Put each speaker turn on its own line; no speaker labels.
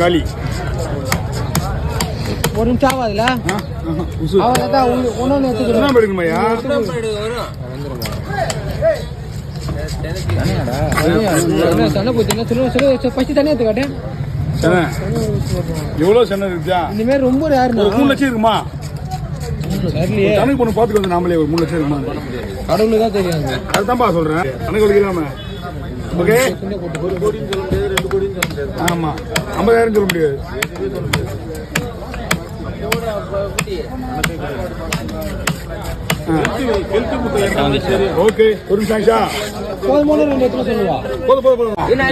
காலி
ஒரு நிமிஷம் ஆகாதுல
எடுக்கணுமையா
தண்ணி போச்சு தண்ணி எடுத்து காட்டேன்
எவ்வளவு சென்னை இருக்குதா
இந்த மாதிரி ரொம்ப யாருன்னா
3 லட்சம் இருக்குமா கணக்கு பொண்ணு பாத்துக்கு வந்து நாமளே ஒரு 3 லட்சம் இருக்குமா
கடவுளுக்கு தான் தெரியும்
அதுதான்ப்பா சொல்றேன் கணக்கு ஒழிக்கலாம ஓகே ஆமா 50,000 சொல்ல முடியாது ஓகே ஒரு நிமிஷம்
போதும் 2 எத்தனை சொல்லுவா
போதும்
என்ன